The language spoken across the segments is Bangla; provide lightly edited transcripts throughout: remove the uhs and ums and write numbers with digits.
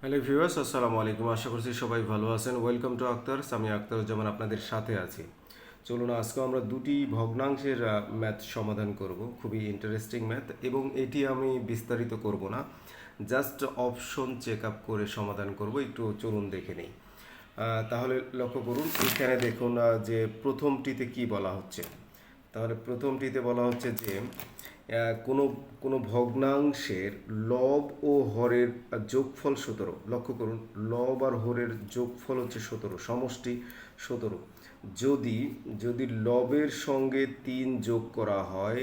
হ্যালো ভিউয়ার্স, আসসালামু আলাইকুম। আশা করছি সবাই ভালো আছেন। Welcome to Akhtar. আমি আক্তারুজ্জামান আপনাদের সাথে আছি। চলুন আজকে আমরা দুটি ভগ্নাংশের ম্যাথ সমাধান করব। খুবই ইন্টারেস্টিং ম্যাথ এবং এটি আমি বিস্তারিত করব না, জাস্ট অপশন চেক আপ করে সমাধান করব। একটু চলুন দেখে নেই। তাহলে লক্ষ্য করুন, এখানে দেখুন যে প্রথমটিতে কি বলা হচ্ছে। তাহলে প্রথমটিতে বলা হচ্ছে যে কোনো কোনো ভগ্নাংশের লব ও হরের যোগফল 17। লক্ষ্য করুন, লব আর হরের যোগফল হচ্ছে 17, সমষ্টি 17। যদি যদি লবের সঙ্গে 3 যোগ করা হয়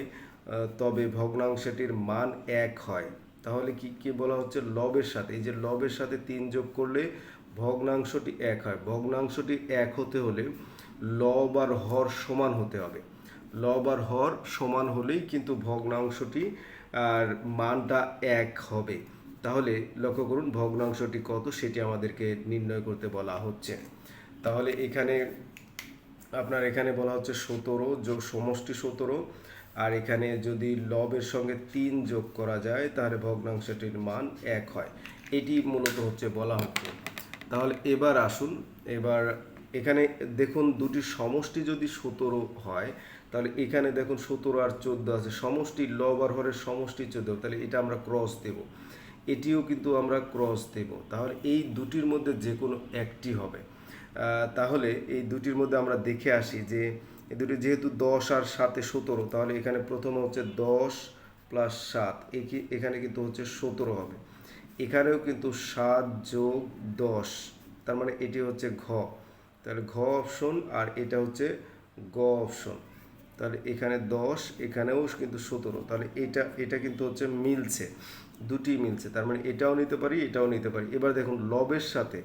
তবে ভগ্নাংশটির মান 1 হয়। তাহলে কি কি বলা হচ্ছে, লবের সাথে, এই যে লবের সাথে 3 যোগ করলে ভগ্নাংশটি 1 হয়। ভগ্নাংশটি 1 হতে হলে লব আর হর সমান হতে হবে। লব আর হর সমান হলেই কিন্তু ভগ্নাংশটি আর মানটা 1 হবে। তাহলে লক্ষ্য করুন ভগ্নাংশটি কত সেটি আমাদেরকে নির্ণয় করতে বলা হচ্ছে। তাহলে এখানে বলা হচ্ছে 17 যোগ সমষ্টি 17, আর এখানে যদি লবের সঙ্গে 3 যোগ করা যায় তাহলে ভগ্নাংশটির মান 1 হয়। এটি মূলত হচ্ছে বলা হচ্ছে। তাহলে এবার আসুন, এবার এখানে দেখুন দুটি সমষ্টি যদি 17 হয় তাহলে এখানে দেখুন 17 আর 14 আছে, সমষ্টি লব আর হরের সমষ্টি 14, তাহলে এটা আমরা ক্রস দেব। এটিও কিন্তু আমরা ক্রস দেব। তাহলে এই দুটির মধ্যে যে কোনো একটি হবে। তাহলে এই দুটির মধ্যে আমরা দেখে আসি যে এই দুটি যেহেতু 10 আর 7 17, তাহলে এখানে প্রথমে হচ্ছে 10 প্লাস 7, এখানে কিন্তু হচ্ছে 17 হবে। এখানেও কিন্তু 7 যোগ 10, তার মানে এটি হচ্ছে ঘ। তাহলে ঘ অপশন, আর এটা হচ্ছে গ অপশন। তাহলে এখানে 10, এখানেও কিন্তু 17, তাহলে এটা এটা কিন্তু হচ্ছে মিলছে, দুটি মিলছে। তার মানে এটাও নিতে পারি, এটাও নিতে পারি। এবার দেখুন লবের সাথে,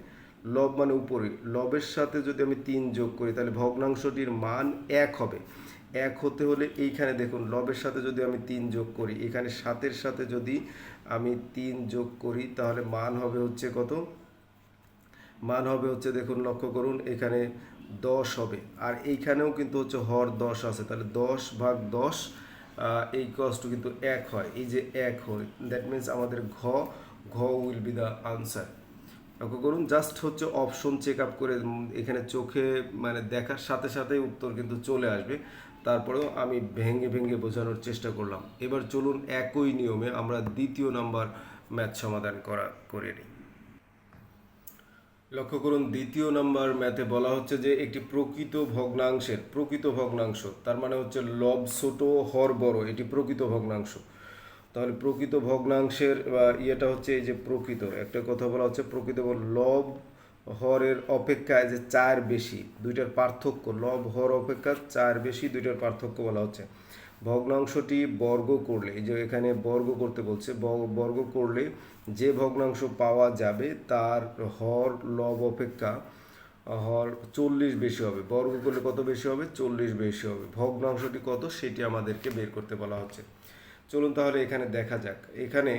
লব মানে উপরে, লবের সাথে যদি আমি 3 যোগ করি তাহলে ভগ্নাংশটির মান 1 হবে। 1 হতে হলে এইখানে দেখুন লবের সাথে যদি আমি 3 যোগ করি, এখানে 7-এর সাথে যদি আমি 3 যোগ করি তাহলে মান হবে হচ্ছে কত, মান হবে হচ্ছে দেখুন লক্ষ্য করুন এখানে 10 হবে। আর এইখানেও কিন্তু হচ্ছে হর 10 আছে, তাহলে 10 ভাগ 10 এই কষ্ট কিন্তু 1 হয়। এই যে 1 হয়, দ্যাট মিনস আমাদের ঘ ঘ উইল বি দ্য আনসার। লক্ষ্য করুন, জাস্ট হচ্ছে অপশন চেক আপ করে এখানে চোখে মানে দেখার সাথে সাথেই উত্তর কিন্তু চলে আসবে। তারপরেও আমি ভেঙে ভেঙে বোঝানোর চেষ্টা করলাম। এবার চলুন একই নিয়মে আমরা দ্বিতীয় নাম্বার ম্যাথ সমাধান করে নিই। লক্ষ্য করুন, দ্বিতীয় নাম্বার ম্যাথে বলা হচ্ছে যে একটি প্রকৃত ভগ্নাংশ, তার মানে হচ্ছে লব ছোট হর বড়, এটি প্রকৃত ভগ্নাংশ। তাহলে প্রকৃত ভগ্নাংশের ইয়েটা হচ্ছে এই যে প্রকৃত, একটা কথা বলা হচ্ছে প্রকৃত লব হরের অপেক্ষায় যে 4 বেশি, দুইটার পার্থক্য, লব হর অপেক্ষা 4 বেশি, দুইটার পার্থক্য বলা হচ্ছে। ভগ্নাংশটি বর্গ করলে, এই যে এখানে বর্গ করতে বলছে, বর্গ করলে যে ভগ্নাংশ পাওয়া যাবে তার হর লব অপেক্ষা হর 40 বেশি হবে। বর্গ করলে কত বেশি হবে, 40 বেশি হবে। ভগ্নাংশটি কত সেটি আমাদেরকে বের করতে বলা হচ্ছে। চলুন তাহলে এখানে দেখা যাক। এখানে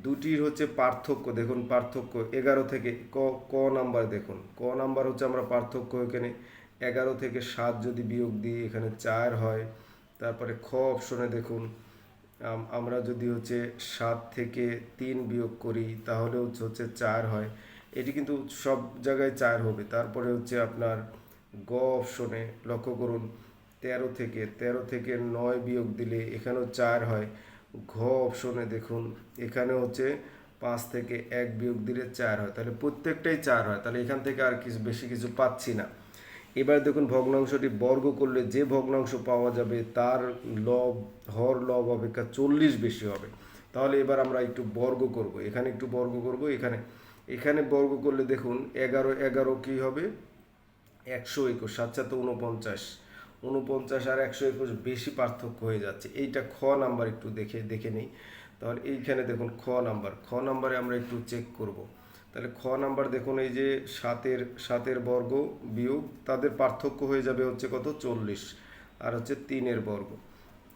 দুটির হচ্ছে পার্থক্য, দেখুন পার্থক্য 11 থেকে ক নাম্বার, দেখুন ক নাম্বার হচ্ছে আমরা পার্থক্য এখানে 11 থেকে 7 যদি বিয়োগ দিই এখানে 4 হয়। তারপরে খ অপশনে দেখুন আমরা যদি হচ্ছে 7 থেকে 3 বিয়োগ করি তাহলে হচ্ছে 4 হয়। এটি কিন্তু সব জায়গায় 4 হবে। তারপরে হচ্ছে আপনার গ অপশনে লক্ষ্য করুন, 13 থেকে 9 বিয়োগ দিলে এখানেও 4 হয়। ঘ অপশনে দেখুন, এখানে হচ্ছে 5 থেকে 1 বিয়োগ দিলে 4 হয়। তাহলে প্রত্যেকটাই 4 হয়। তাহলে এখান থেকে আর কিছু বেশি কিছু পাচ্ছি না। এবার দেখুন ভগ্নাংশটি বর্গ করলে যে ভগ্নাংশ পাওয়া যাবে তার লব হর লব অপেক্ষা 40 বেশি হবে। তাহলে এবার আমরা একটু বর্গ করব, এখানে একটু বর্গ করব, এখানে এখানে বর্গ করলে দেখুন 11 কি হবে, 121, 7 49, 49 আর 121 বেশি পার্থক্য হয়ে যাচ্ছে। এইটা খ নাম্বার একটু দেখে নিই। তাহলে এইখানে দেখুন খ নাম্বারে আমরা একটু চেক করব। তাহলে খ নাম্বার দেখুন, এই যে সাতের বর্গ বিয়োগ তাদের পার্থক্য হয়ে যাবে হচ্ছে কত, 40, আর হচ্ছে 3-এর বর্গ।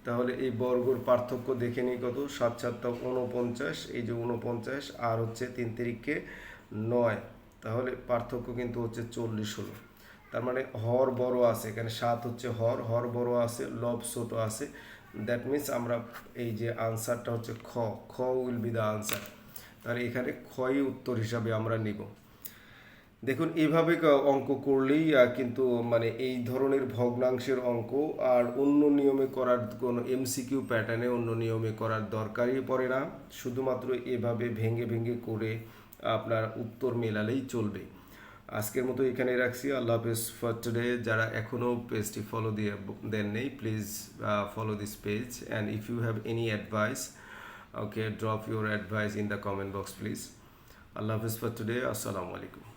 তাহলে এই বর্গর পার্থক্য দেখে নিই কত, 7 7 49, এই যে 49 আর হচ্ছে 3 3 9, তাহলে পার্থক্য কিন্তু হচ্ছে 40 হলো। তার মানে হর বড় আছে, এখানে 7 হচ্ছে হর বড় আছে, লব ছোট আছে। দ্যাট মিনস আমরা এই যে আনসারটা হচ্ছে খ উইল বি দ্য আনসার। আর এখানে ক্ষয় উত্তর হিসাবে আমরা নিব। দেখুন এভাবে অঙ্ক করলেই কিন্তু মানে এই ধরনের ভগ্নাংশের অঙ্ক আর অন্য নিয়মে করার কোনো এমসিকিউ প্যাটার্নে অন্য নিয়মে করার দরকারই পড়ে না, শুধুমাত্র এভাবে ভেঙে ভেঙে করে আপনার উত্তর মেলালেই চলবে। আজকের মতো এখানেই রাখছি। আল্লাহ হাফেজ ফর টুডে। যারা এখনও পেজটি ফলো দিয়ে দেন নেই, please follow this page, and if you have any advice, okay, drop your advice in the comment box please. আল্লাহ হাফেজ ফর টুডে। আসসালামু আলাইকুম।